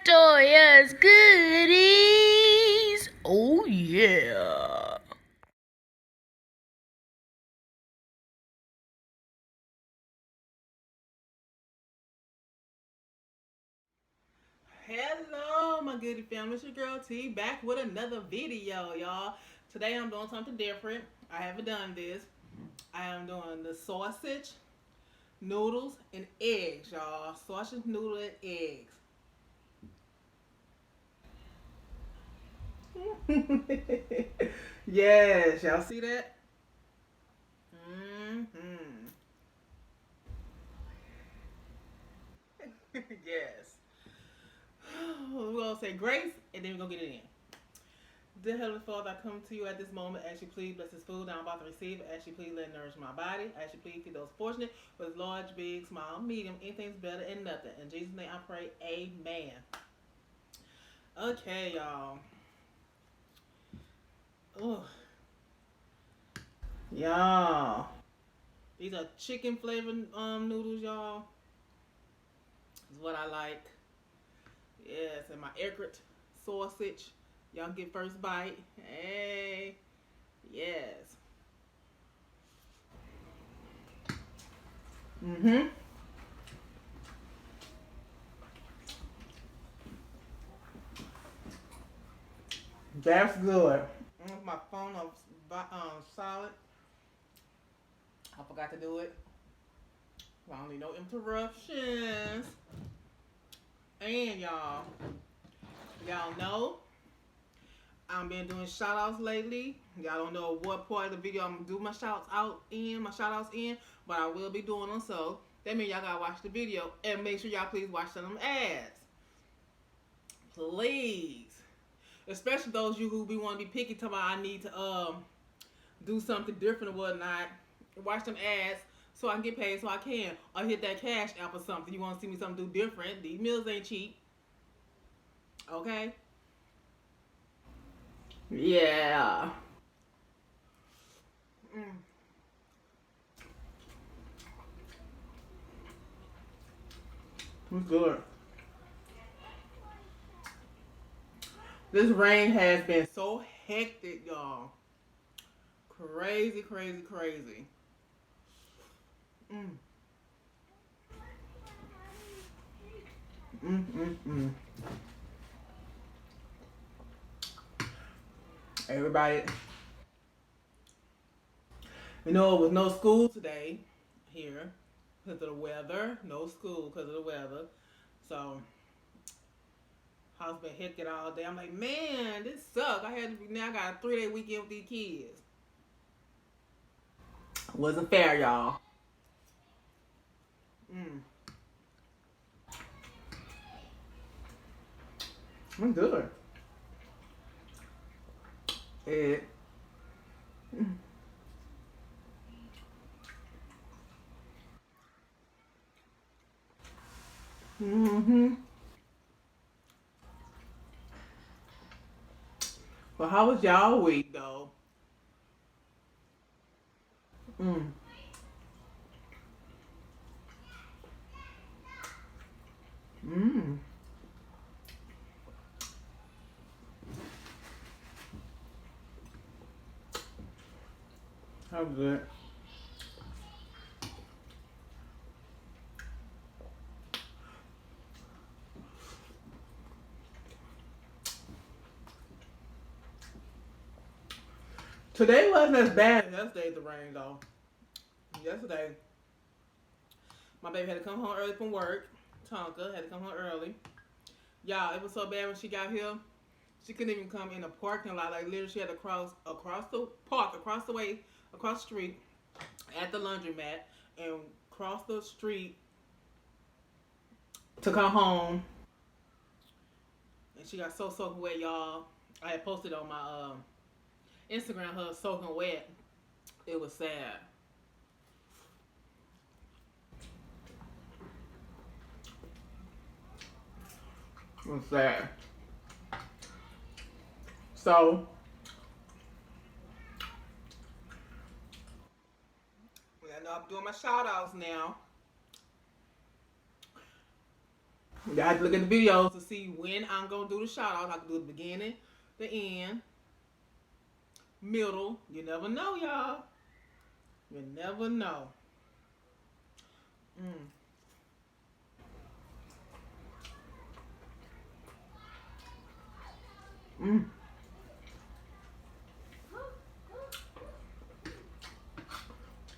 Toyas Goodies. Oh yeah. Hello, my goody family. It's your girl T back with another video, y'all. Today I'm doing something different. I haven't done this. I am doing the sausage, noodles, and eggs, y'all. Sausage, noodle, and eggs. Yes, y'all see that? Mm-hmm. Yes. We're gonna say grace and then we're gonna get it in. Dear Heavenly Father, I come to you at this moment. Ask you please bless this food that I'm about to receive. Ask you please let it nourish my body. Ask you please feed those fortunate with large, big, small, medium, anything's better and nothing. In Jesus' name I pray, amen. Okay, y'all. Ugh. Y'all. These are chicken flavored noodles, y'all. This is what I like. Yes, and my egret sausage. Y'all get first bite. Hey. Yes. Mm-hmm. That's good. My phone on silent. I forgot to do it. I don't need no interruptions. And y'all know I've been doing shout outs lately. Y'all don't know what part of the video I'm gonna do my shout outs in, but I will be doing them. So that means y'all gotta watch the video and make sure y'all please watch them ads. Please. Especially those you who be want to be picky, talking about I need to do something different or whatnot. Watch them ads so I can get paid so I can. Or hit that cash app or something. You want to see me something do different. These meals ain't cheap. Okay? Yeah. Mm. It's good. This rain has been so hectic, y'all. Crazy, crazy, crazy. Mm. Mm, mm, mm. Everybody, it was no school today here because of the weather. No school because of the weather. So, house been hectic all day. I'm like, man, this sucks. Now I got a 3-day weekend with these kids. Wasn't fair, y'all. Mm. I'm good. It. Mm-hmm. But how was y'all week though? Mm. Mm. How good. Today wasn't as bad as yesterday, the rain though. Yesterday, my baby had to come home early from work. Tonka had to come home early. Y'all, it was so bad when she got here. She couldn't even come in the parking lot. Like literally, she had to cross across the park, across the way, across the street, at the laundromat, and cross the street to come home. And she got so soaking wet, y'all. I had posted on my Instagram her soaking wet. It was sad. It was sad. So, I know I'm doing my shout outs now. You have to look at the videos to see when I'm going to do the shout out. I can do the beginning, the end, middle. You never know, y'all. You never know. If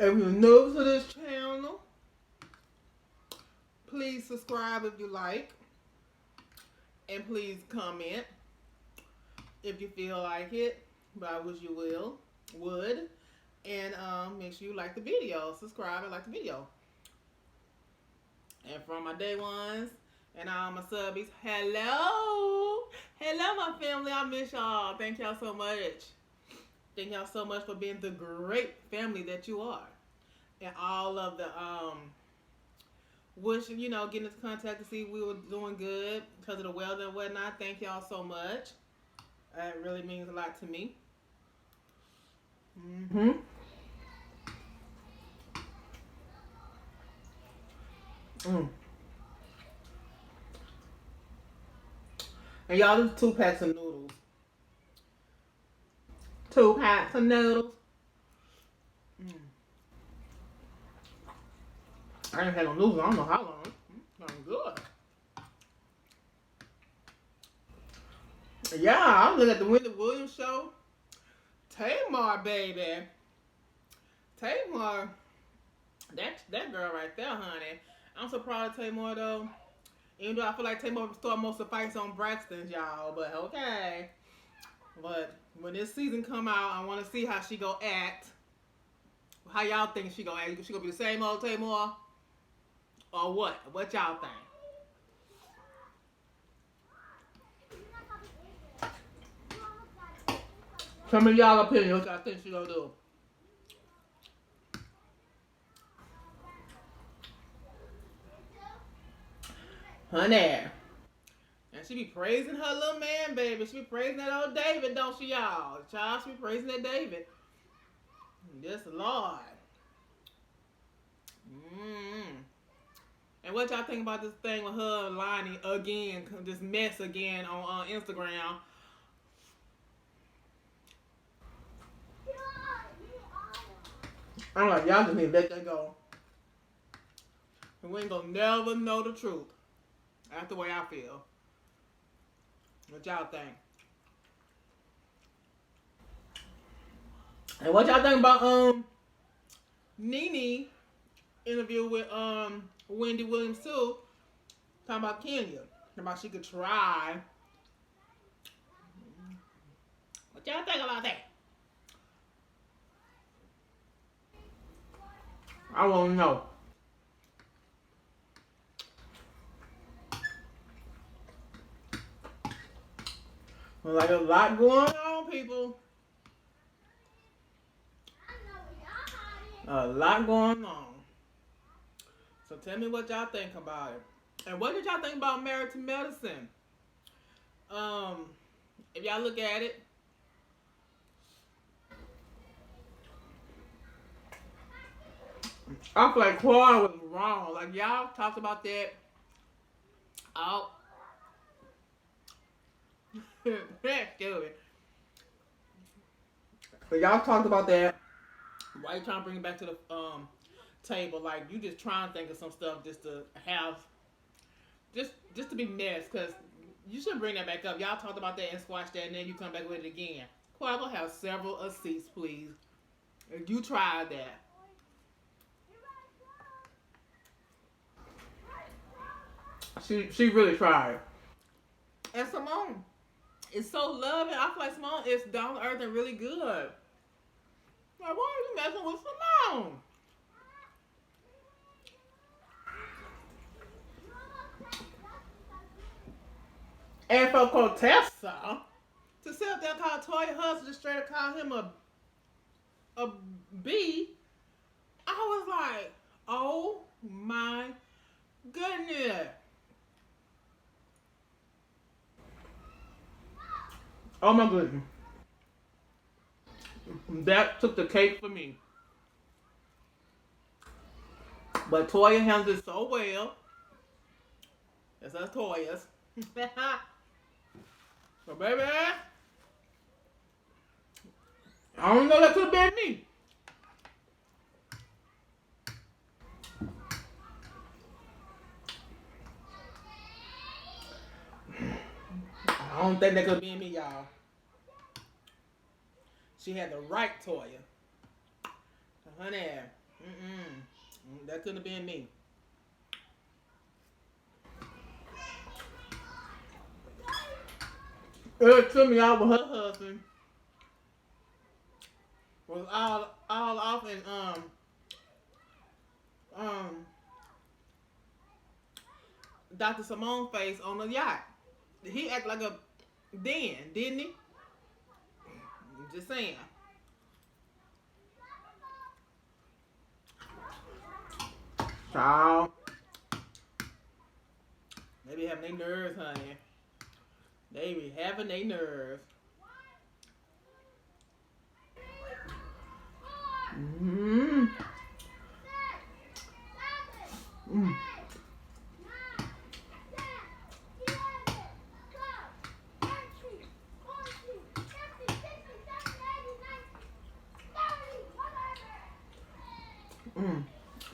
you're new to this channel, please subscribe if you like. And please comment if you feel like it. But I wish you would. And make sure you like the video. Subscribe and like the video. And from my day ones and all my subbies, hello. Hello, my family. I miss y'all. Thank y'all so much. Thank y'all so much for being the great family that you are. And all of the wishing, getting into contact to see we were doing good because of the weather and whatnot. Thank y'all so much. It really means a lot to me. And y'all, this 2 packs of noodles. 2 packs of noodles. I ain't had no noodles. I don't know how long. I'm good. Yeah, I'm looking at the Wendy Williams show. Tamar, baby. Tamar. That girl right there, honey. I'm so proud of Tamar, though. Even though I feel like Tamar start most of the fights on Braxton's, y'all. But okay. But when this season come out, I want to see how she go act. How y'all think she gonna act? She gonna be the same old Tamar? Or what? What y'all think? Tell me y'all opinion. What y'all think she gonna do? Honey. And she be praising her little man, baby. She be praising that old David, don't she, y'all? Child, she be praising that David. Yes, Lord. And what y'all think about this thing with her and Lonnie again, this mess again on Instagram? I'm like, y'all just need to let that go. And we ain't gonna never know the truth. That's the way I feel. What y'all think? And what y'all think about Nene interview with Wendy Williams too? Talking about Kenya. About she could try. What y'all think about that? I wanna know. There's like a lot going on, people. A lot going on. So tell me what y'all think about it. And what did y'all think about Married to Medicine? If y'all look at it, I feel like Quad was wrong. Like y'all talked about that. Oh, that's stupid. But y'all talked about that. Why you trying to bring it back to the table? Like you just trying to think of some stuff just to have, just to be messed. Cause you shouldn't bring that back up. Y'all talked about that and squashed that, and then you come back with it again. Quad, go have several seats, please. You tried that. She really tried. And Simone is so loving. I feel like Simone is down to earth and really good. Like, why are you messing with Simone? And for Cortessa to sit up there and call Toya Hudson, just straight to call him a B, I was like, oh my goodness. Oh my goodness. That took the cake for me. But Toya handled it so well. That's us Toyas. So baby, I don't know, that could have been me. I don't think that could have been me, y'all. She had the right Toya. Honey, that couldn't have been me. It took me out with her husband. Was all off in Dr. Simone's face on the yacht. He act like a den, didn't he? Just saying. Child. They be having their nerves, honey. They be having their nerves. Mm-hmm. Mm.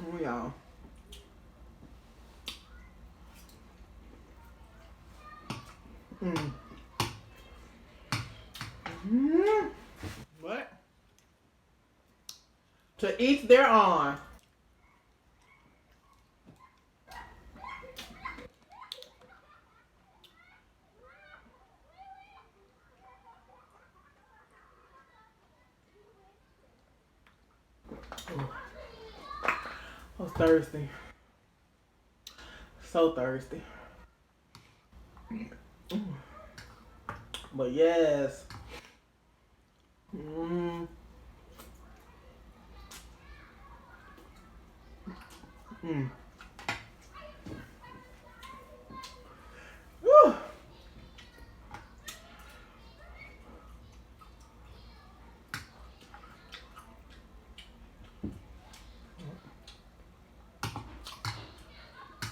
Oh, y'all. What? To each their own. I was thirsty. So thirsty. But yes. Whew.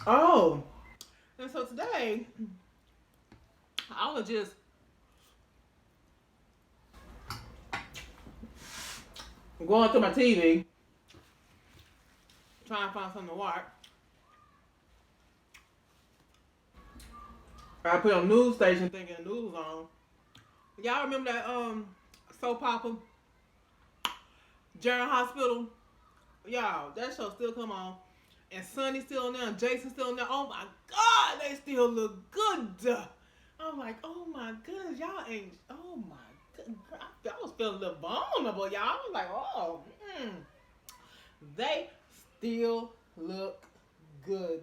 Oh, and so today I was just going through my TV, trying to find something to watch. I put on news station thinking Noodles on. Y'all remember that soap opera, General Hospital? Y'all, that show still come on. And Sonny's still on there, and Jason's still on there. Oh my God, they still look good. I'm like, oh my goodness, y'all ain't, oh my goodness. I was feeling a little vulnerable, y'all. I was like, oh, they still look good.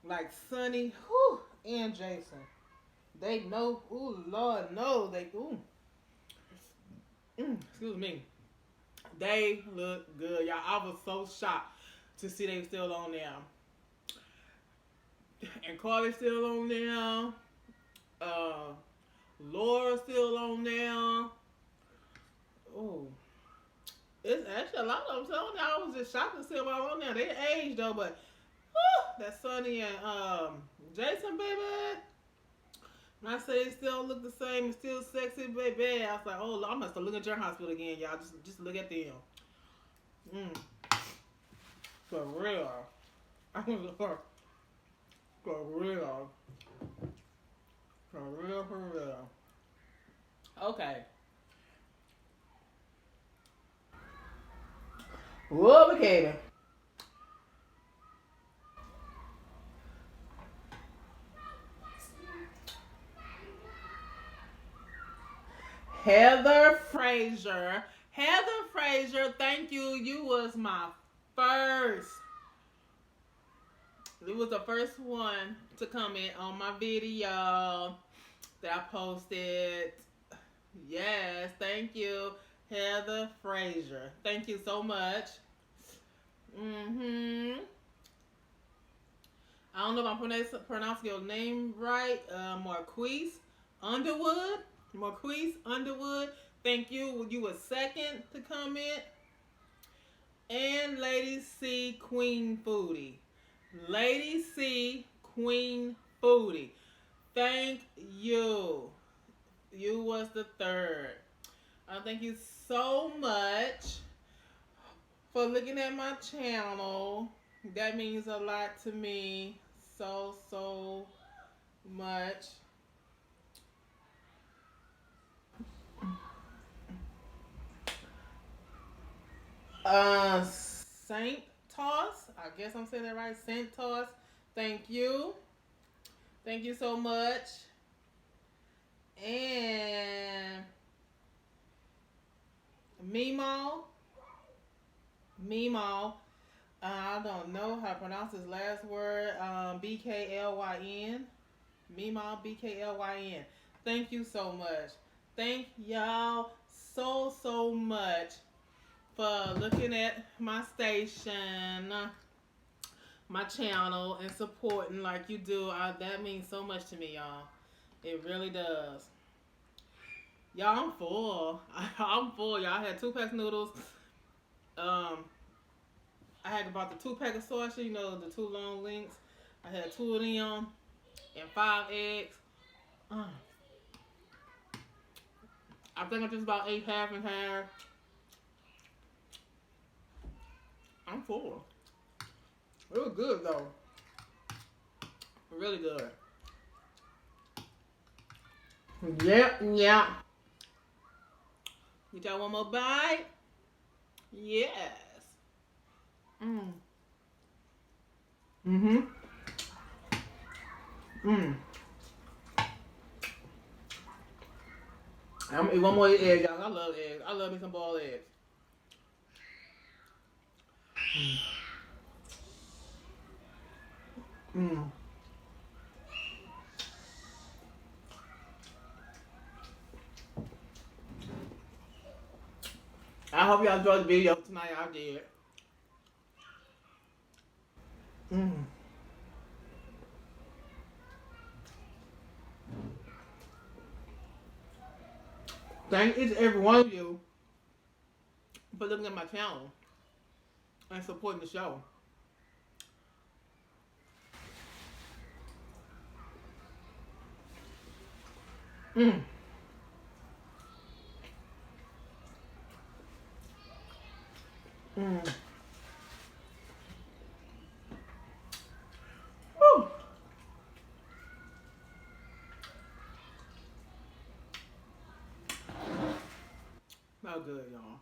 Like Sonny, whew, and Jason. They know, ooh, Lord, no, they, excuse me. They look good, y'all. I was so shocked to see they still on there. And Carly's still on there. Laura's still on there. Oh, it's actually a lot of them still on there. I was just shocked to see them all on there. They aged though, but that Sonny and Jason, baby. When I say they still look the same and still sexy, baby, I was like, oh, I must have looked at your hospital again, y'all. Just look at them. For real. I was for real. For real, for real. Okay. Whoa, Katie. Heather Frazier. Heather Frazier, thank you. You was my first. You was the first one to comment on my video that I posted. Yes, thank you, Heather Frazier. Thank you so much. I don't know if I'm pronouncing your name right. Marquise Underwood. Marquise Underwood. Thank you. You were second to comment. And Lady C Queen Foodie. Lady C Queen Foodie. Thank you. You was the third. Thank you so much for looking at my channel. That means a lot to me. So much. Saint Toss. I guess I'm saying that right. Saint Toss. Thank you. Thank you so much. And Mimo. I don't know how to pronounce his last word. BKLYN. Mimo BKLYN. Thank you so much. Thank y'all so much for looking at my station, my channel, and supporting like you do. That means so much to me, y'all. It really does. Y'all, I'm full. I'm full, y'all. I had 2 packs of noodles. I had about the 2 pack of sausage, you know, the 2 long links. I had 2 of them and 5 eggs. I think I just about ate half and half. I'm full. It was good though. Really good. Yep. Get y'all one more bite? Yes. I'm gonna eat one more egg, y'all. I love eggs. I love me some boiled eggs. I hope y'all enjoyed the video tonight. I did. Thank each and every one of you for looking at my channel and supporting the show. Woo. Not good, y'all.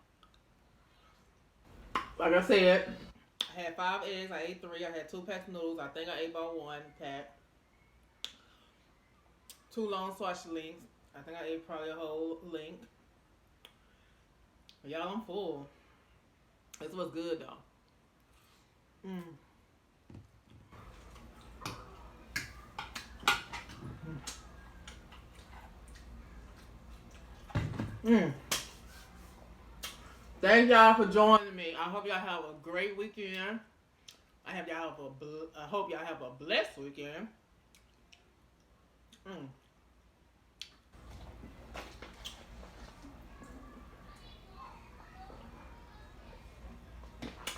Like I said, I had 5 eggs. I ate 3. I had 2 packs of noodles. I think I ate about 1 pack. 2 long sausage links. I think I ate probably a whole link. Y'all, I'm full. This was good though. Thank y'all for joining me. I hope y'all have a great weekend. I hope y'all have a blessed weekend.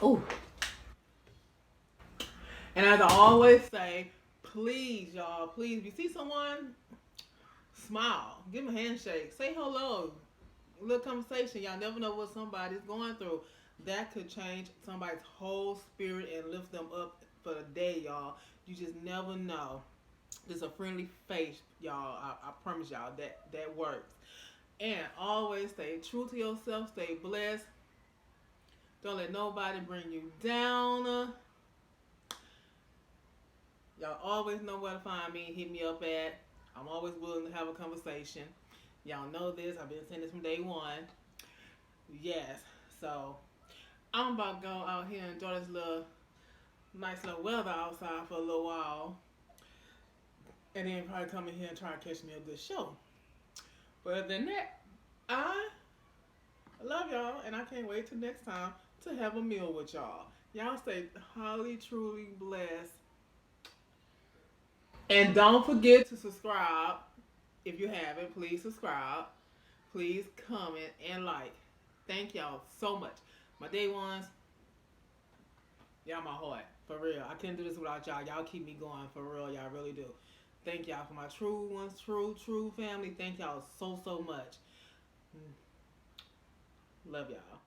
Ooh. And as I always say, please, y'all, please, if you see someone, smile, give them a handshake, say hello, a little conversation. Y'all never know what somebody's going through. That could change somebody's whole spirit and lift them up for the day, y'all. You just never know. Just a friendly face, y'all. I promise y'all that works. And always stay true to yourself. Stay blessed. Don't let nobody bring you down. Y'all always know where to find me. Hit me up at. I'm always willing to have a conversation. Y'all know this. I've been saying this from day one. Yes. So I'm about to go out here and enjoy this nice little weather outside for a little while. And then probably come in here and try to catch me a good show. But other than that, I love y'all. And I can't wait till next time to have a meal with y'all. Y'all stay highly, truly blessed. And don't forget to subscribe. If you haven't, please subscribe. Please comment and like. Thank y'all so much. My day ones, Y'all my heart. For real. I couldn't do this without y'all. Y'all keep me going. For real. Y'all really do. Thank y'all for my true ones, true family. Thank y'all so much. Love y'all.